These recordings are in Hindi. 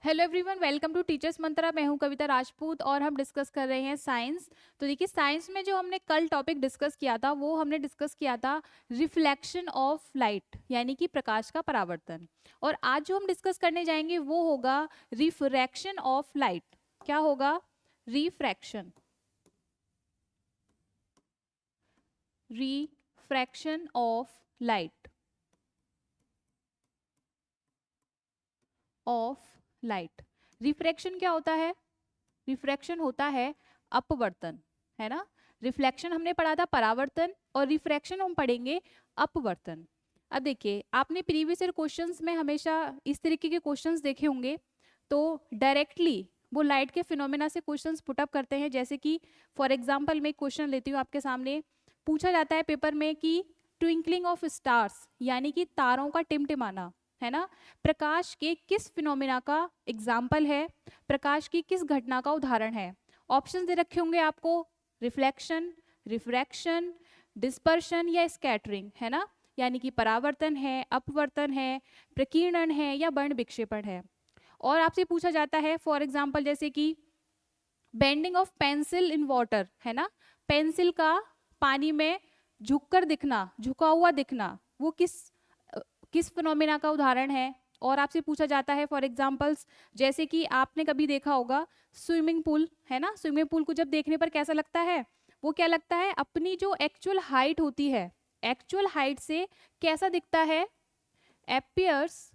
Hello everyone, welcome to teachers Mantra. मैं हूं कविता राजपूत और हम डिस्कस कर रहे हैं साइंस। तो देखिए, साइंस में जो हमने कल टॉपिक डिस्कस किया था वो हमने डिस्कस किया था रिफ्लेक्शन ऑफ लाइट, यानी कि प्रकाश का परावर्तन। और आज जो हम डिस्कस करने जाएंगे वो होगा रिफ्रैक्शन ऑफ लाइट। क्या होगा? Refraction. Refraction of light, of light. Refraction क्या होता है? रिफ्रैक्शन होता है अपवर्तन, है ना। रिफ्लेक्शन हमने पढ़ा था परावर्तन, और रिफ्रैक्शन हम पढ़ेंगे अपवर्तन। अब देखिए, आपने प्रीवियस ईयर क्वेश्चंस में हमेशा इस तरीके के क्वेश्चंस देखे होंगे। तो डायरेक्टली वो लाइट के फिनोमेना से क्वेश्चंस पुटअप करते हैं। जैसे कि फॉर एग्जांपल मैं एक क्वेश्चन लेती हूँ आपके सामने। पूछा जाता है पेपर में कि ट्विंकलिंग ऑफ स्टार्स, यानी कि तारों का टिमटिमाना, है ना, प्रकाश के किस फिनोमेना का एग्जाम्पल है, प्रकाश की किस घटना का उदाहरण है। ऑप्शन दे रखे होंगे आपको, रिफ्लेक्शन, रिफ्रैक्शन, डिस्पर्शन या स्कैटरिंग, है ना। यानी कि परावर्तन है, अपवर्तन है, प्रकीर्णन है या वर्ण विक्षेपण है। और आपसे पूछा जाता है फॉर एग्जाम्पल जैसे कि bending of pencil in water, है ना, पेंसिल का पानी में झुककर दिखना, झुका हुआ दिखना, वो किस फिनोमेना का उदाहरण है। और आपसे पूछा जाता है फॉर एग्जांपल्स जैसे कि आपने कभी देखा होगा स्विमिंग पूल, है ना। स्विमिंग पूल को जब देखने पर कैसा लगता है? वो क्या लगता है? अपनी जो एक्चुअल हाइट होती है, एक्चुअल हाइट से कैसा दिखता है? एपियर्स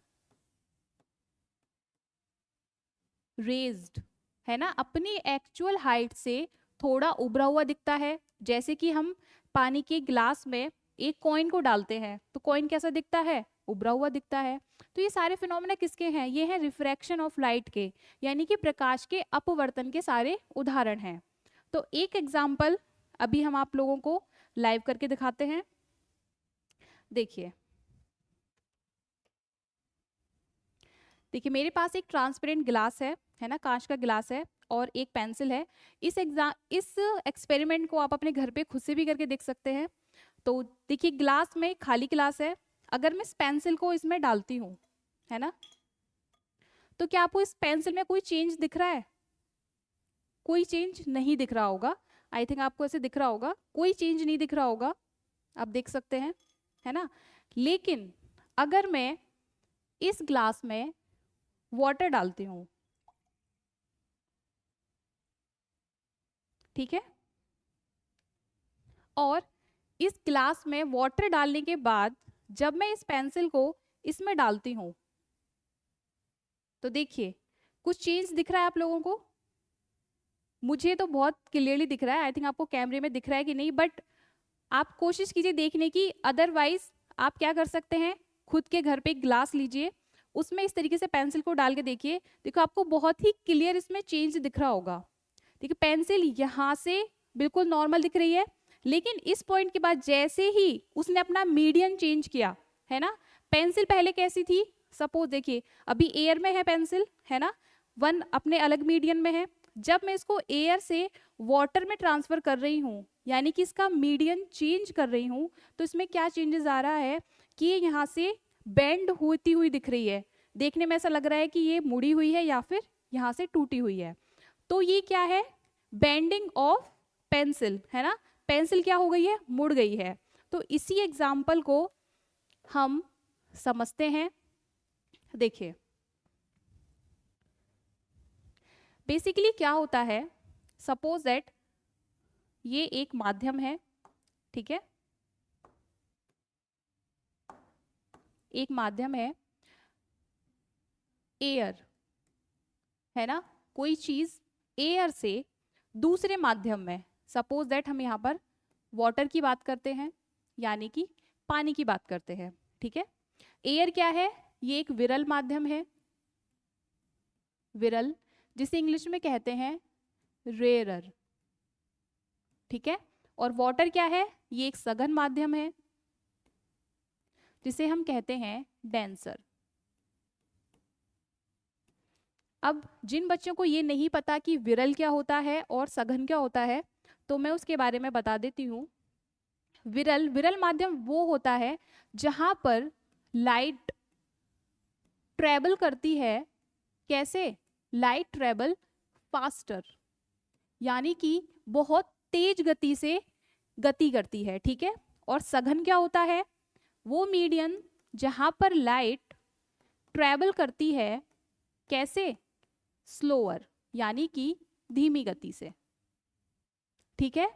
रेज्ड, है ना। अपनी एक्चुअल हाइट से थोड़ा उभरा हुआ दिखता है। जैसे कि हम पानी के ग्लास में एक कॉइन को डालते हैं तो कॉइन कैसा दिखता है? उभरा हुआ दिखता है। तो ये सारे फिनोमेना किसके हैं? ये हैं रिफ्रैक्शन ऑफ लाइट के, यानी कि प्रकाश के अपवर्तन के सारे उदाहरण हैं। तो एक एग्जाम्पल अभी हम आप लोगों को लाइव करके दिखाते हैं। देखिए देखिए, मेरे पास एक ट्रांसपेरेंट ग्लास है ना, कांच का ग्लास है, और एक पेंसिल है। इस एक्सपेरिमेंट को आप अपने घर पे खुद से भी करके देख सकते हैं। तो देखिए, ग्लास में खाली ग्लास है। अगर मैं इस पेंसिल को इसमें डालती हूँ, है ना, तो क्या आपको इस पेंसिल में कोई चेंज दिख रहा है? कोई चेंज नहीं दिख रहा होगा। आई थिंक आपको ऐसे दिख रहा होगा, कोई चेंज नहीं दिख रहा होगा। आप देख सकते हैं, है ना। लेकिन अगर मैं इस ग्लास में वाटर डालती हूँ, ठीक है, और इस ग्लास में वाटर डालने के बाद जब मैं इस पेंसिल को इसमें डालती हूँ, तो देखिए कुछ चेंज दिख रहा है आप लोगों को? मुझे तो बहुत क्लियरली दिख रहा है। आई थिंक आपको कैमरे में दिख रहा है कि नहीं, बट आप कोशिश कीजिए देखने की। अदरवाइज आप क्या कर सकते हैं, खुद के घर पे एक ग्लास लीजिए, उसमें इस तरीके से पेंसिल को डाल के देखिए। देखो, आपको बहुत ही क्लियर इसमें चेंज दिख रहा होगा। देखिए, पेंसिल यहाँ से बिल्कुल नॉर्मल दिख रही है, लेकिन इस पॉइंट के बाद जैसे ही उसने अपना मीडियम चेंज किया, है ना, पेंसिल पहले कैसी थी? सपोज देखिए, अभी एयर में है पेंसिल, है ना, वन अपने अलग मीडियम में है। जब मैं इसको एयर से वाटर में ट्रांसफर कर रही हूँ, यानी कि इसका मीडियम चेंज कर रही हूँ, तो इसमें क्या चेंजेस आ रहा है कि ये यहाँ से बेंड होती हुई दिख रही है। देखने में ऐसा लग रहा है कि ये मुड़ी हुई है या फिर यहाँ से टूटी हुई है। तो ये क्या है? बेंडिंग ऑफ पेंसिल, है ना। पेंसिल क्या हो गई है? मुड़ गई है। तो इसी एग्जाम्पल को हम समझते हैं। देखिए, बेसिकली क्या होता है, सपोज दैट ये एक माध्यम है, ठीक है, एक माध्यम है, एयर, है ना। कोई चीज एयर से दूसरे माध्यम में, सपोज दैट हम यहाँ पर वाटर की बात करते हैं, यानी कि पानी की बात करते हैं, ठीक है। एयर क्या है? ये एक विरल माध्यम है, विरल, जिसे इंग्लिश में कहते हैं रेयरर, ठीक है। और वाटर क्या है? ये एक सघन माध्यम है, जिसे हम कहते हैं डेंसर। अब जिन बच्चों को ये नहीं पता कि विरल क्या होता है और सघन क्या होता है, तो मैं उसके बारे में बता देती हूँ। विरल विरल माध्यम वो होता है जहां पर लाइट ट्रेवल करती है कैसे? लाइट ट्रेवल फास्टर, यानी कि बहुत तेज गति से गति करती है, ठीक है। और सघन क्या होता है? वो मीडियम जहां पर लाइट ट्रेवल करती है, कैसे? स्लोअर, यानी कि धीमी गति से, ठीक है।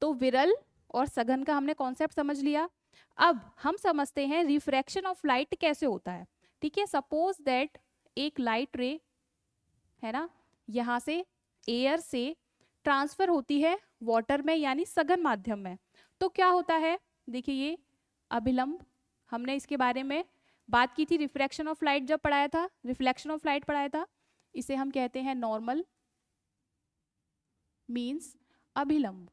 तो विरल और सघन का हमने कॉन्सेप्ट समझ लिया। अब हम समझते हैं रिफ्रैक्शन ऑफ लाइट कैसे होता है, ठीक है। सपोज दैट एक लाइट रे है ना, यहाँ से एयर से ट्रांसफर होती है वाटर में, यानी सघन माध्यम में। तो क्या होता है? देखिए ये अभिलंब, हमने इसके बारे में बात की थी रिफ्रैक्शन ऑफ लाइट जब पढ़ाया था, रिफ्लेक्शन ऑफ लाइट पढ़ाया था। इसे हम कहते हैं नॉर्मल, मीन्स अभिलंब।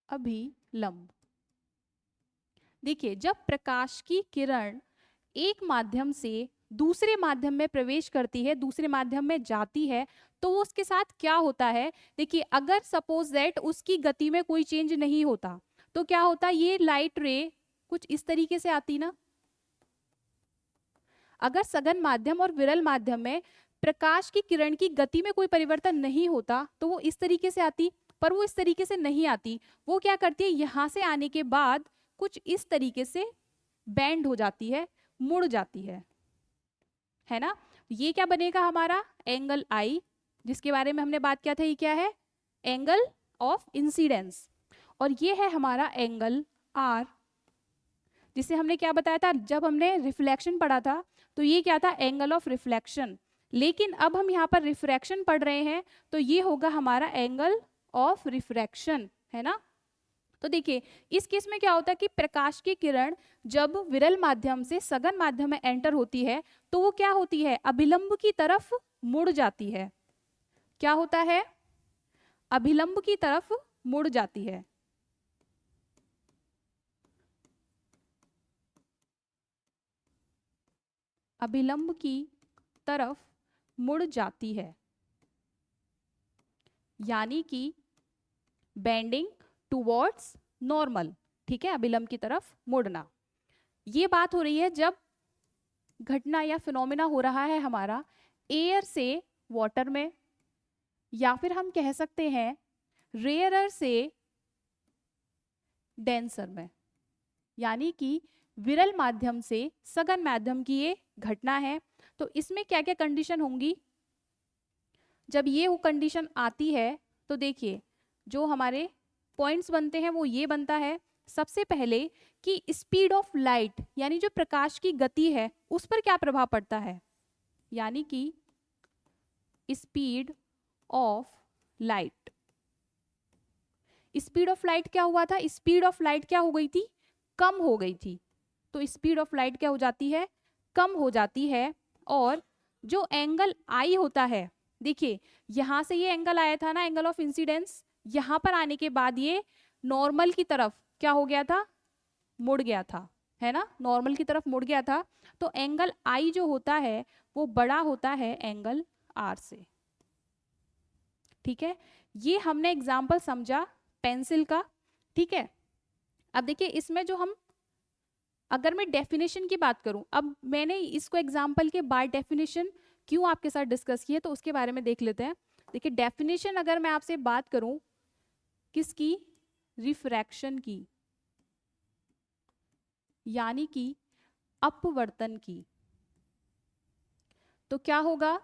अभिलंब, देखिए जब प्रकाश की किरण एक माध्यम से दूसरे माध्यम में प्रवेश करती है, दूसरे माध्यम में जाती है, तो उसके साथ क्या होता है? देखिए अगर सपोज दैट उसकी गति में कोई चेंज नहीं होता, तो क्या होता? ये लाइट रे कुछ इस तरीके से आती ना। अगर सघन माध्यम और विरल माध्यम में प्रकाश की किरण की गति में कोई परिवर्तन नहीं होता, तो वो इस तरीके से आती, पर वो इस तरीके से नहीं आती। वो क्या करती है? यहां से आने के बाद कुछ इस तरीके से बेंड हो जाती है, मुड़ जाती है ना। ये क्या बनेगा? हमारा एंगल आई, जिसके बारे में हमने बात किया था। ये क्या है? Angle of incidence. और ये है हमारा एंगल आर, जिसे हमने क्या बताया था जब हमने रिफ्लेक्शन पढ़ा था? तो ये क्या था? Angle of reflection. लेकिन अब हम यहाँ पर रिफ्रैक्शन पढ़ रहे हैं, तो ये होगा हमारा एंगल ऑफ रिफ्रैक्शन, है ना। तो देखिए इस केस में क्या होता है कि प्रकाश की किरण जब विरल माध्यम से सघन माध्यम में एंटर होती है, तो वो क्या होती है? अभिलंब की तरफ मुड़ जाती है। क्या होता है? अभिलंब की तरफ मुड़ जाती है। अभिलंब की तरफ मुड़ जाती है, यानी कि बेंडिंग टुवर्ड्स नॉर्मल, ठीक है। अभिलंब की तरफ मुड़ना, ये बात हो रही है जब घटना या फिनोमिना हो रहा है हमारा एयर से वाटर में, या फिर हम कह सकते हैं रेयरर से डेंसर में, यानी कि विरल माध्यम से सघन माध्यम की ये घटना है। तो इसमें क्या क्या कंडीशन होंगी? जब ये वो कंडीशन आती है, तो देखिए जो हमारे पॉइंट्स बनते हैं वो ये बनता है सबसे पहले कि स्पीड ऑफ लाइट, यानी जो प्रकाश की गति है उस पर क्या प्रभाव पड़ता है, यानी कि speed of light. Speed of light क्या हुआ था? स्पीड ऑफ लाइट क्या हो गई थी? कम हो गई थी। तो स्पीड ऑफ लाइट क्या हो जाती है? कम हो जाती है। और जो एंगल आई होता है, देखिए यहां से ये एंगल आया था ना, एंगल ऑफ इंसिडेंस, यहां पर आने के बाद ये नॉर्मल की तरफ क्या हो गया था? मुड़ गया था, है ना, नॉर्मल की तरफ मुड़ गया था। तो एंगल आई जो होता है वो बड़ा होता है एंगल आर से, ठीक है। ये हमने एग्जाम्पल समझा पेंसिल का, ठीक है। अब देखिए इसमें जो हम, अगर मैं डेफिनेशन की बात करूं, अब मैंने इसको एग्जाम्पल के बाद डेफिनेशन क्यों आपके साथ डिस्कस की है, तो उसके बारे में देख लेते हैं। देखिए डेफिनेशन अगर मैं आपसे बात करूं किसकी? रिफ्रैक्शन की, यानी कि अपवर्तन की। तो क्या होगा?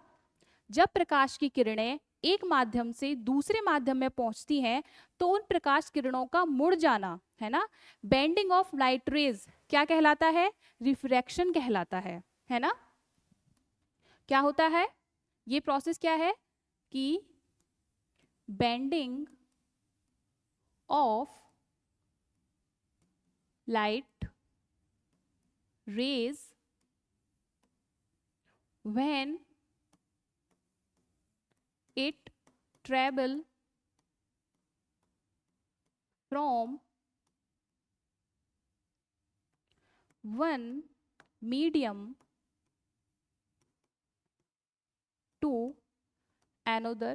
जब प्रकाश की किरणें एक माध्यम से दूसरे माध्यम में पहुंचती हैं, तो उन प्रकाश किरणों का मुड़ जाना, है ना, बेंडिंग ऑफ लाइट रेज क्या कहलाता है? रिफ्रैक्शन कहलाता है ना। क्या होता है? ये प्रोसेस क्या है कि bending of light rays when it travel from one medium to another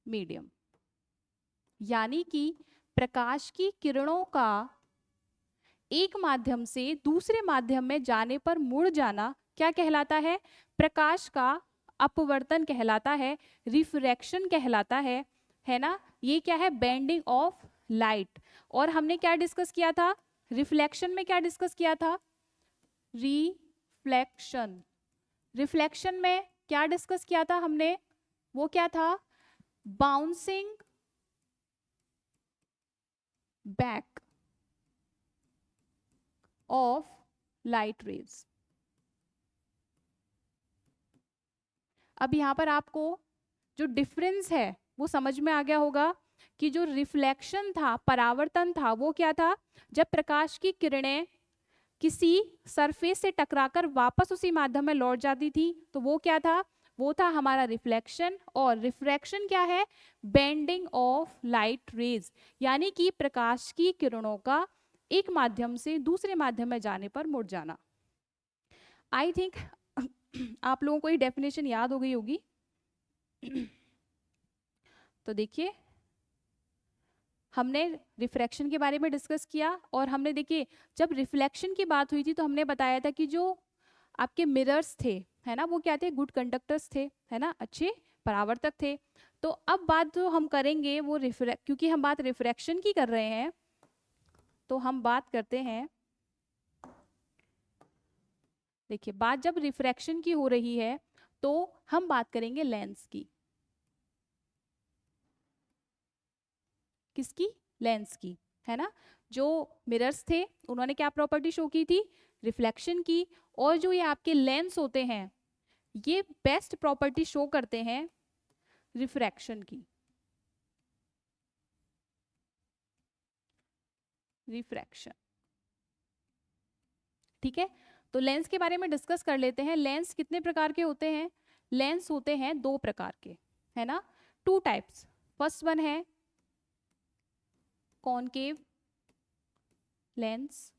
medium, यानी कि प्रकाश की किरणों का एक माध्यम से दूसरे माध्यम में जाने पर मुड़ जाना क्या कहलाता है? प्रकाश का अपवर्तन कहलाता है, रिफ्रैक्शन कहलाता है ना? ये क्या है? Bending of light. और हमने क्या डिस्कस किया था? रिफ्लेक्शन में क्या डिस्कस किया था? रिफ्लेक्शन। रिफ्लेक्शन में क्या डिस्कस किया था हमने? वो क्या था? Bouncing back of light rays. अब यहां पर आपको जो डिफरेंस है वो समझ में आ गया होगा कि जो रिफ्लेक्शन था, परावर्तन था, वो क्या था? जब प्रकाश की किरणें किसी सरफेस से टकराकर वापस उसी माध्यम में लौट जाती थी तो वो क्या था? वो था हमारा रिफ्लेक्शन। और रिफ्रैक्शन क्या है? बेंडिंग ऑफ लाइट रेज, यानी कि प्रकाश की किरणों का एक माध्यम से दूसरे माध्यम में जाने पर मुड़ जाना। आई थिंक आप लोगों को ये डेफिनेशन याद हो गई होगी। तो देखिए, हमने रिफ्रैक्शन के बारे में डिस्कस किया और हमने देखिए जब रिफ्लेक्शन की बात हुई थी तो हमने बताया था कि जो आपके मिरर्स थे, है ना, वो क्या थे? गुड कंडक्टर्स थे, है ना, अच्छे परावर्तक थे। तो अब बात जो हम करेंगे वो क्योंकि हम बात रिफ्रैक्शन की कर रहे हैं तो हम बात करते हैं, देखिए बात जब रिफ्रैक्शन की हो रही है तो हम बात करेंगे लेंस की। किसकी? लेंस की, है ना। जो मिरर्स थे उन्होंने क्या प्रॉपर्टी शो की थी? रिफ्लेक्शन की। और जो ये आपके लेंस होते हैं ये बेस्ट प्रॉपर्टी शो करते हैं रिफ्रैक्शन की। रिफ्रैक्शन, ठीक है। तो लेंस के बारे में डिस्कस कर लेते हैं। लेंस कितने प्रकार के होते हैं? लेंस होते हैं दो प्रकार के, है ना, टू टाइप्स। फर्स्ट वन है कॉनकेव लेंस,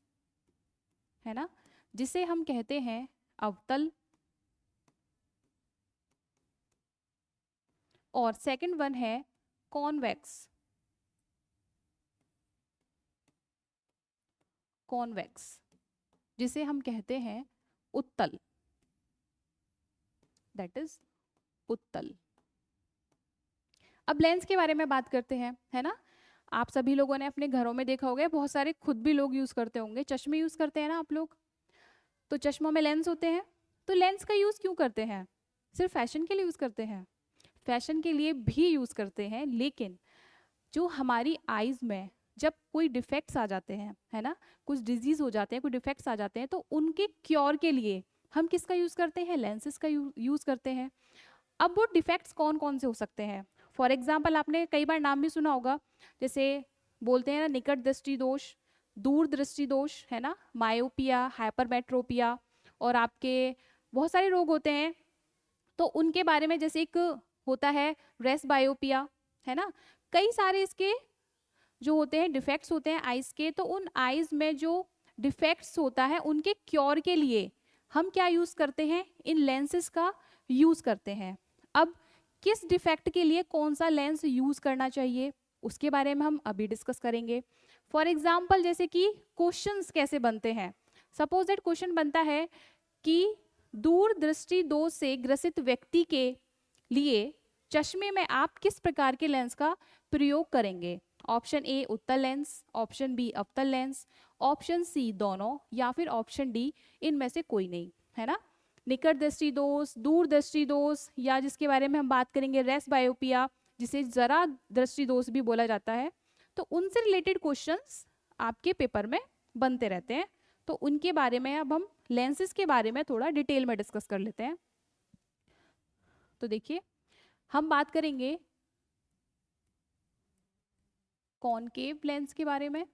है ना, जिसे हम कहते हैं अवतल। और सेकंड वन है कॉन्वेक्स। कॉन्वेक्स जिसे हम कहते हैं उत्तल, दैट इज उत्तल। अब लेंस के बारे में बात करते हैं, है ना। आप सभी लोगों ने अपने घरों में देखा होगा, बहुत सारे खुद भी लोग यूज करते होंगे, चश्मे यूज करते हैं ना आप लोग। तो चश्मों में लेंस होते हैं। तो लेंस का यूज क्यों करते हैं? सिर्फ फैशन के लिए यूज करते हैं? फैशन के लिए भी यूज करते हैं, लेकिन जो हमारी आईज में जब कोई डिफेक्ट्स आ जाते हैं, है ना, कुछ डिजीज हो जाते हैं, कोई डिफेक्ट्स आ जाते हैं, तो उनके क्योर के लिए हम किसका यूज करते हैं? लेंसेज का यूज करते हैं। अब वो डिफेक्ट्स कौन कौन से हो सकते हैं? फॉर एग्जाम्पल आपने कई बार नाम भी सुना होगा, जैसे बोलते हैं ना निकट दृष्टि दोष, दूर दृष्टि दोष, है ना, मायोपिया, हाइपरमेट्रोपिया, और आपके बहुत सारे रोग होते हैं। तो उनके बारे में जैसे एक होता है रेस बायोपिया, है ना, कई सारे इसके जो होते हैं डिफेक्ट्स होते हैं आइज के। तो उन आइज में जो डिफेक्ट्स होता है उनके क्योर के लिए हम क्या यूज करते हैं? इन लेंसेज का यूज करते हैं। अब किस डिफेक्ट के लिए कौन सा लेंस यूज करना चाहिए उसके बारे में हम अभी डिस्कस करेंगे। फॉर एग्जाम्पल जैसे कि क्वेश्चंस कैसे बनते हैं। सपोज दैट क्वेश्चन बनता है कि दूर दृष्टि दोष से ग्रसित व्यक्ति के लिए चश्मे में आप किस प्रकार के लेंस का प्रयोग करेंगे? ऑप्शन ए उत्तल लेंस, ऑप्शन बी अवतल लेंस, ऑप्शन सी दोनों, या फिर ऑप्शन डी इनमें से कोई नहीं, है ना। निकट दृष्टि दोष, दूर दृष्टि दोष, या जिसके बारे में हम बात करेंगे रेस बायोपिया, जिसे जरा दृष्टि दोष भी बोला जाता है। तो उनसे रिलेटेड क्वेश्चंस आपके पेपर में बनते रहते हैं। तो उनके बारे में अब हम लेंसेज के बारे में थोड़ा डिटेल में डिस्कस कर लेते हैं। तो देखिए हम बात करेंगे कॉनकेव लेंस के बारे में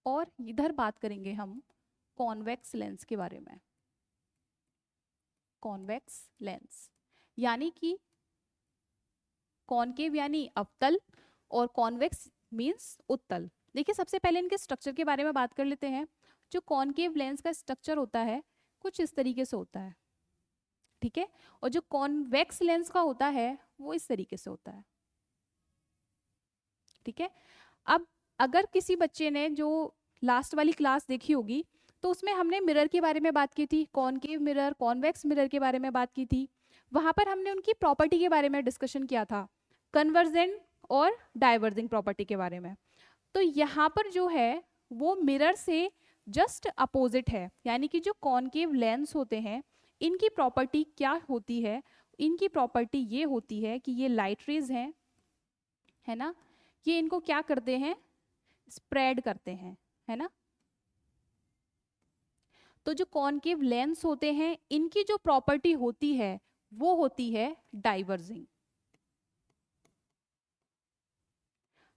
और इधर बात करेंगे हम कॉन्वेक्स लेंस के बारे में। कॉन्वेक्स लेंस यानी कि कॉनकेव यानी अवतल और कॉन्वेक्स मींस उत्तल। देखिए सबसे पहले इनके स्ट्रक्चर के बारे में बात कर लेते हैं। जो कॉनकेव लेंस का स्ट्रक्चर होता है कुछ इस तरीके से होता है, ठीक है। और जो कॉन्वेक्स लेंस का होता है वो इस तरीके से होता है, ठीक है। अब अगर किसी बच्चे ने जो लास्ट वाली क्लास देखी होगी तो उसमें हमने मिरर के बारे में बात की थी, कॉनकेव मिरर, कॉन्वेक्स मिरर के बारे में बात की थी। वहां पर हमने उनकी प्रॉपर्टी के बारे में डिस्कशन किया था, कन्वर्जेंट और डाइवर्जिंग प्रॉपर्टी के बारे में। तो यहाँ पर जो है वो मिरर से जस्ट अपोजिट है, यानी कि जो कॉनकेव लेंस होते हैं इनकी प्रॉपर्टी क्या होती है, इनकी प्रॉपर्टी ये होती है कि ये लाइट रेज हैं, है ना, ये इनको क्या करते हैं, स्प्रेड करते हैं, है ना। तो जो कॉनकेव लेंस होते हैं इनकी जो प्रॉपर्टी होती है वो होती है डाइवर्जिंग,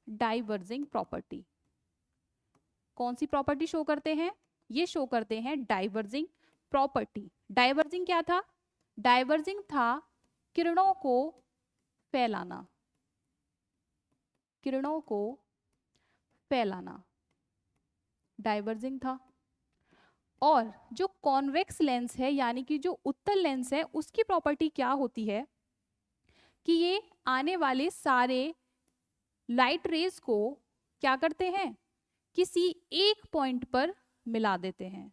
डाइवर्जिंग प्रॉपर्टी। कौन सी प्रॉपर्टी शो करते हैं, ये शो करते हैं डाइवर्जिंग प्रॉपर्टी। डाइवर्जिंग क्या था, डाइवर्जिंग था किरणों को फैलाना, किरणों को फैलाना, डाइवर्जिंग था। और जो कॉन्वेक्स लेंस है यानी कि जो उत्तल लेंस है उसकी प्रॉपर्टी क्या होती है कि ये आने वाले सारे लाइट रेज को क्या करते हैं, किसी एक पॉइंट पर मिला देते हैं,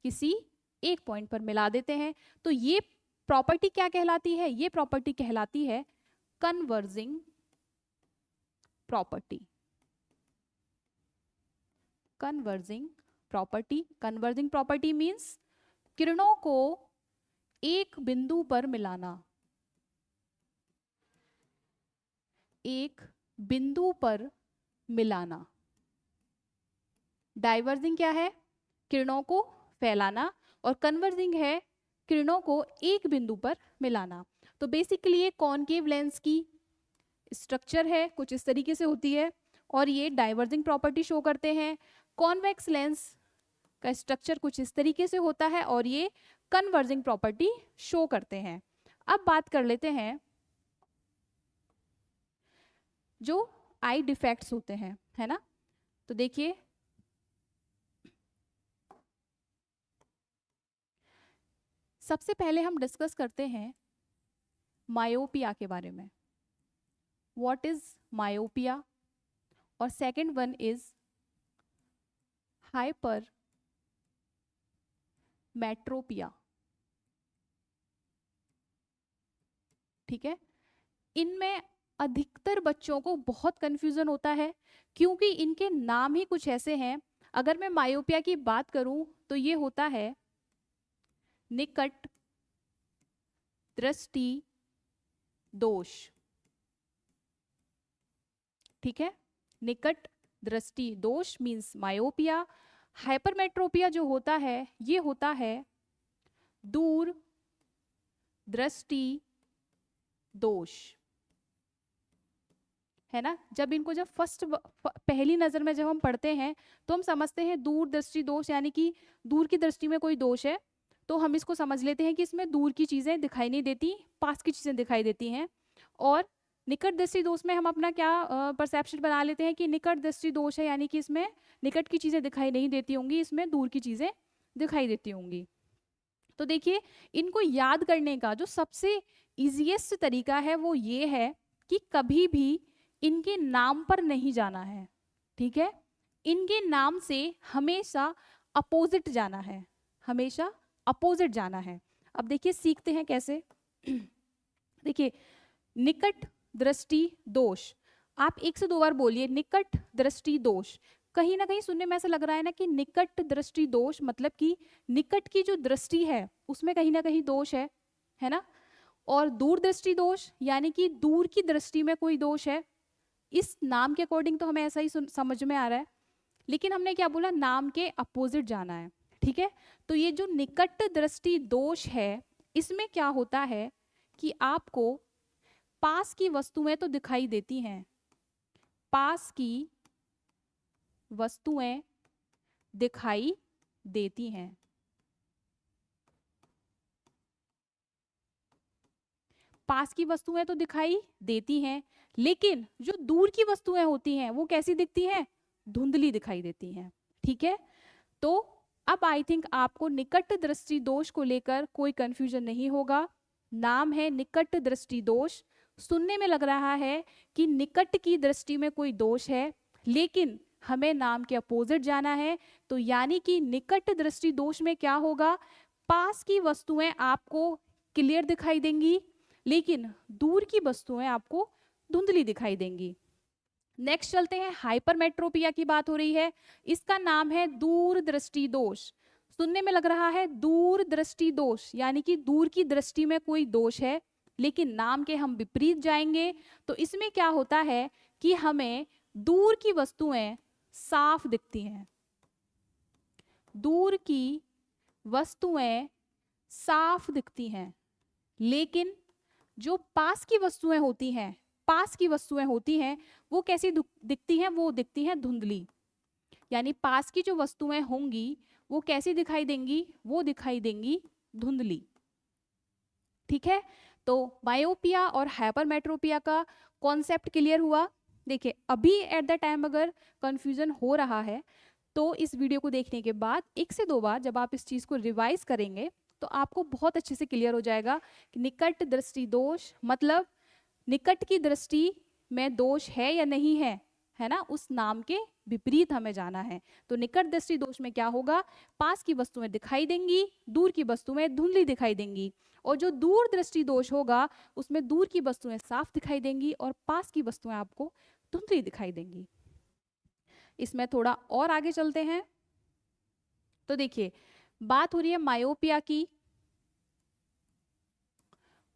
किसी एक पॉइंट पर मिला देते हैं। तो ये प्रॉपर्टी क्या कहलाती है, ये प्रॉपर्टी कहलाती है converging property, converging property. Converging property means किरणों को एक बिंदु पर मिलाना, एक बिंदु पर मिलाना। डाइवर्जिंग क्या है, किरणों को फैलाना, और कन्वर्जिंग है किरणों को एक बिंदु पर मिलाना। तो बेसिकली ये कॉनकेव लेंस की स्ट्रक्चर है, कुछ इस तरीके से होती है, और ये डाइवर्जिंग प्रॉपर्टी शो करते हैं। कॉन्वेक्स लेंस का स्ट्रक्चर कुछ इस तरीके से होता है और ये कन्वर्जिंग प्रॉपर्टी शो करते हैं। अब बात कर लेते हैं जो आई डिफेक्ट्स होते हैं, है ना। तो देखिए सबसे पहले हम डिस्कस करते हैं मायोपिया के बारे में, व्हाट इज मायोपिया, और सेकंड वन इज हाइपर मेट्रोपिया, ठीक है। इनमें अधिकतर बच्चों को बहुत कंफ्यूजन होता है क्योंकि इनके नाम ही कुछ ऐसे हैं। अगर मैं मायोपिया की बात करूं तो ये होता है निकट दृष्टि दोष, ठीक है। निकट दृष्टि दोष मींस मायोपिया। हाइपरमेट्रोपिया जो होता है ये होता है दूर दृष्टि दोष, है ना। जब इनको जब पहली नजर में जब हम पढ़ते हैं तो हम समझते हैं दूर दृष्टि दोष यानी कि दूर की दृष्टि में कोई दोष है, तो हम इसको समझ लेते हैं कि इसमें दूर की चीजें दिखाई नहीं देती, पास की चीजें दिखाई देती हैं। और निकट दृष्टि दोष में हम अपना क्या परसेप्शन बना लेते हैं कि निकट दृष्टि दोष है यानी कि इसमें निकट की चीजें दिखाई नहीं देती होंगी, इसमें दूर की चीजें दिखाई देती होंगी। तो देखिए इनको याद करने का जो सबसे इजीएस्ट तरीका है वो ये है कि कभी भी इनके नाम पर नहीं जाना है, ठीक है। इनके नाम से हमेशा अपोजिट जाना है, हमेशा अपोजिट जाना है। अब देखिए सीखते हैं कैसे। देखिए निकट दृष्टि दोष, आप एक से दो बार बोलिए निकट दृष्टि दोष। कहीं ना कहीं सुनने में ऐसा लग रहा है ना कि निकट दृष्टि दोष मतलब कि निकट की जो दृष्टि है उसमें कहीं ना कहीं दोष है ना। और दूर दृष्टि दोष यानी कि दूर की दृष्टि में कोई दोष है। इस नाम के अकॉर्डिंग तो हमें ऐसा ही समझ में आ रहा है, लेकिन हमने क्या बोला, नाम के अपोजिट जाना है, ठीक है। तो ये जो निकट दृष्टि दोष है इसमें क्या होता है कि आपको पास की वस्तुएं तो दिखाई देती हैं, पास की वस्तुएं दिखाई देती हैं, पास की वस्तुएं तो दिखाई देती हैं, लेकिन जो दूर की वस्तुएं होती हैं वो कैसी दिखती हैं, धुंधली दिखाई देती हैं, ठीक है। तो अब आई थिंक आपको निकट दृष्टि दोष को लेकर कोई कंफ्यूजन नहीं होगा। नाम है निकट दृष्टि दोष। सुनने में लग रहा है कि निकट की दृष्टि में कोई दोष है, लेकिन हमें नाम के अपोजिट जाना है। तो यानी कि निकट दृष्टि दोष में क्या होगा, पास की वस्तुएं आपको क्लियर दिखाई देंगी, लेकिन दूर की वस्तुएं आपको धुंधली दिखाई देंगी। नेक्स्ट चलते हैं, हाइपरमेट्रोपिया की बात हो रही है। इसका नाम है दूर दृष्टि दोष। सुनने में लग रहा है दूर दृष्टि दोष, यानी कि दूर की दृष्टि में कोई दोष है, लेकिन नाम के हम विपरीत जाएंगे। तो इसमें क्या होता है कि हमें दूर की वस्तुएं साफ दिखती हैं, दूर की वस्तुएं साफ दिखती हैं, लेकिन जो पास की वस्तुएं होती हैं, पास की वस्तुएं होती हैं वो कैसी दिखती हैं, वो दिखती हैं धुंधली। यानी पास की जो वस्तुएं होंगी वो कैसी दिखाई देंगी, वो दिखाई देंगी धुंधली। ठीक है, तो मायोपिया और हाइपरमेट्रोपिया का कॉन्सेप्ट क्लियर हुआ। देखिए अभी एट द टाइम अगर कंफ्यूजन हो रहा है तो इस वीडियो को देखने के बाद 1 से 2 बार जब आप इस चीज़ को रिवाइज करेंगे तो आपको बहुत अच्छे से क्लियर हो जाएगा कि निकट दृष्टि दोष मतलब निकट की दृष्टि में दोष है या नहीं है ना, उस नाम के विपरीत हमें जाना है। तो निकट दृष्टि दोष में क्या होगा, पास की वस्तुएं दिखाई देंगी, दूर की वस्तुएं धुंधली दिखाई देंगी। और जो दूर दृष्टि दोष होगा उसमें दूर की वस्तुएं साफ दिखाई देंगी और पास की वस्तुएं आपको धुंधली दिखाई देंगी। इसमें थोड़ा और आगे चलते हैं। तो देखिए बात हो रही है मायोपिया की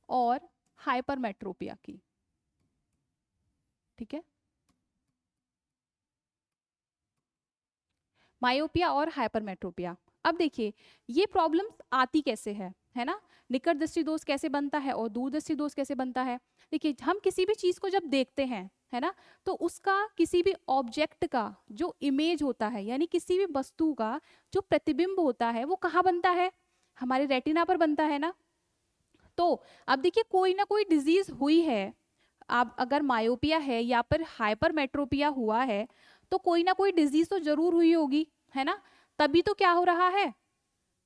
और हाइपरमेट्रोपिया की। ठीक है, मायोपिया और हाइपरमेट्रोपिया। अब देखिए ये प्रॉब्लम्स आती कैसे है ना, निकट दृष्टि दोष कैसे बनता है और दूर दृष्टि दोष कैसे बनता है। देखिए हम किसी भी चीज को जब देखते हैं है ना, तो उसका किसी भी ऑब्जेक्ट का जो इमेज होता है, यानी किसी भी वस्तु का जो प्रतिबिंब होता है वो कहाँ बनता है, हमारे रेटिना पर बनता है ना। तो अब देखिए कोई ना कोई डिजीज हुई है, आप अगर मायोपिया है या फिर हाइपरमेट्रोपिया हुआ है तो कोई ना कोई डिजीज तो जरूर हुई होगी है ना। तभी तो क्या हो रहा है,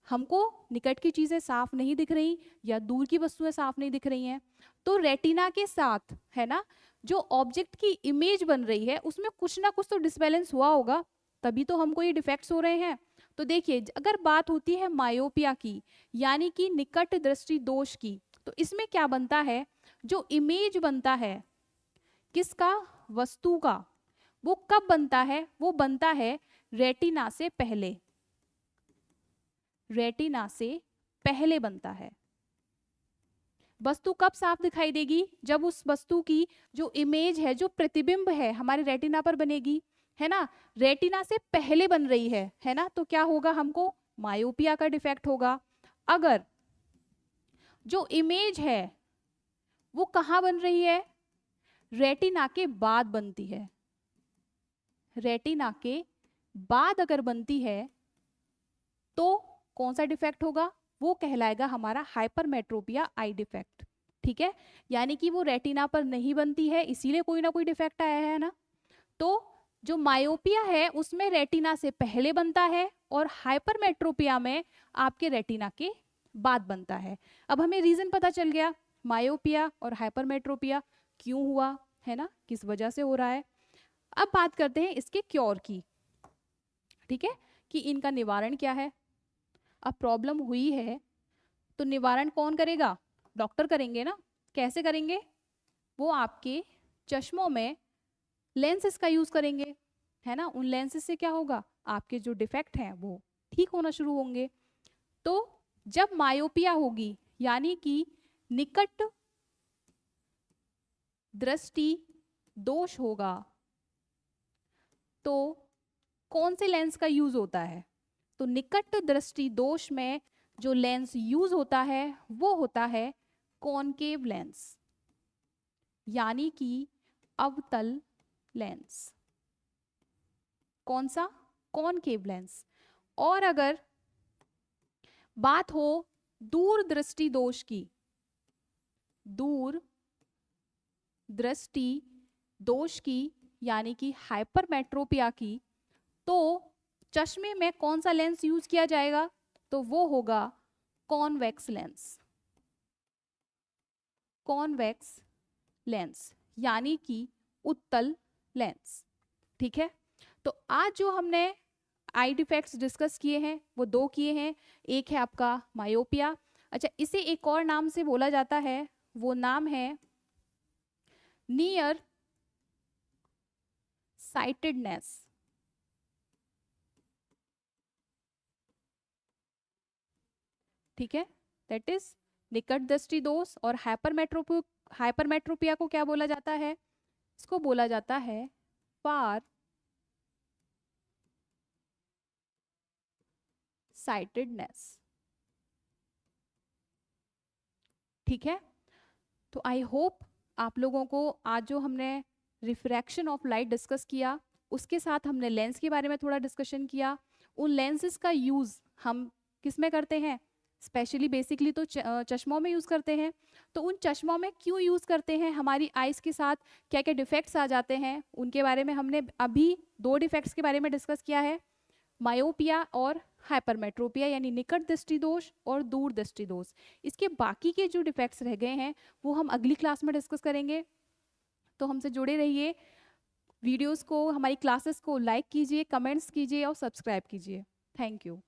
हमको निकट की चीजें साफ नहीं दिख रही या दूर की वस्तुएं साफ नहीं दिख रही हैं। तो रेटिना के साथ है ना जो ऑब्जेक्ट की इमेज बन रही है उसमें कुछ ना कुछ तो डिसबैलेंस हुआ होगा, तभी तो हमको ये डिफेक्ट्स हो रहे हैं। तो देखिए अगर बात होती है मायोपिया की यानी कि निकट दृष्टि दोष की, तो इसमें क्या बनता है, जो इमेज बनता है किसका, वस्तु का, वो कब बनता है, वो बनता है रेटिना से पहले, रेटिना से पहले बनता है। वस्तु कब साफ दिखाई देगी, जब उस वस्तु की जो इमेज है, जो प्रतिबिंब है हमारे रेटिना पर बनेगी है ना, रेटिना से पहले बन रही है ना, तो क्या होगा, हमको मायोपिया का डिफेक्ट होगा। अगर जो इमेज है वो कहाँ बन रही है, रेटिना के बाद बनती है, रेटिना के बाद अगर बनती है तो कौन सा डिफेक्ट होगा, वो कहलाएगा हमारा हाइपरमेट्रोपिया आई डिफेक्ट। ठीक है, यानी कि वो रेटिना पर नहीं बनती है इसीलिए कोई ना कोई डिफेक्ट आया है ना। तो जो मायोपिया है उसमें रेटिना से पहले बनता है और हाइपरमेट्रोपिया में आपके रेटिना के बाद बनता है। अब हमें रीजन पता चल गया मायोपिया और हाइपरमेट्रोपिया क्यों हुआ है ना, किस वजह से हो रहा है। अब बात करते हैं इसके क्योर की। ठीक है, कि इनका निवारण क्या है। अब प्रॉब्लम हुई है तो निवारण कौन करेगा, डॉक्टर करेंगे ना। कैसे करेंगे, वो आपके चश्मों में लेंसेस का यूज करेंगे है ना, उन लेंसेस से क्या होगा, आपके जो डिफेक्ट हैं वो ठीक होना शुरू होंगे। तो जब मायोपिया होगी यानी कि निकट दृष्टि दोष होगा तो कौन से लेंस का यूज होता है, तो निकट दृष्टि दोष में जो लेंस यूज होता है वो होता है कॉनकेव लेंस, यानी कि अवतल लेंस। कौन सा, कॉनकेव लेंस। और अगर बात हो दूर दृष्टि दोष की, दूर दृष्टि दोष की यानी कि हाइपरमेट्रोपिया की, तो चश्मे में कौन सा लेंस यूज किया जाएगा? तो वो होगा कॉन्वेक्स लेंस, कॉन्वेक्स लेंस यानी कि उत्तल लेंस। ठीक है, तो आज जो हमने आई डिफेक्ट्स डिस्कस किए हैं वो दो किए हैं। एक है आपका मायोपिया, अच्छा इसे एक और नाम से बोला जाता है, वो नाम है नियर साइटेडनेस। ठीक है, दैट इज निकट दृष्टि दोष। और हाइपरमेट्रोपिया को क्या बोला जाता है? इसको बोला जाता है फार साइटेडनेस। ठीक है, तो आई होप आप लोगों को आज जो हमने रिफ्रैक्शन ऑफ लाइट डिस्कस किया, उसके साथ हमने लेंस के बारे में थोड़ा डिस्कशन किया। उन लेंसेज का यूज़ हम किस में करते हैं? स्पेशली बेसिकली तो चश्मों में यूज़ करते हैं। तो उन चश्मों में क्यों यूज़ करते हैं, हमारी आइज़ के साथ क्या क्या डिफेक्ट्स आ जाते हैं, उनके बारे में हमने अभी दो डिफेक्ट्स के बारे में डिस्कस किया है, मायोपिया और हाइपरमेट्रोपिया यानी निकट दृष्टि दोष और दूर दृष्टि दोष। इसके बाकी के जो डिफेक्ट्स रह गए हैं वो हम अगली क्लास में डिस्कस करेंगे। तो हमसे जुड़े रहिए, वीडियोस को, हमारी क्लासेस को लाइक कीजिए, कमेंट्स कीजिए और सब्सक्राइब कीजिए। Thank you.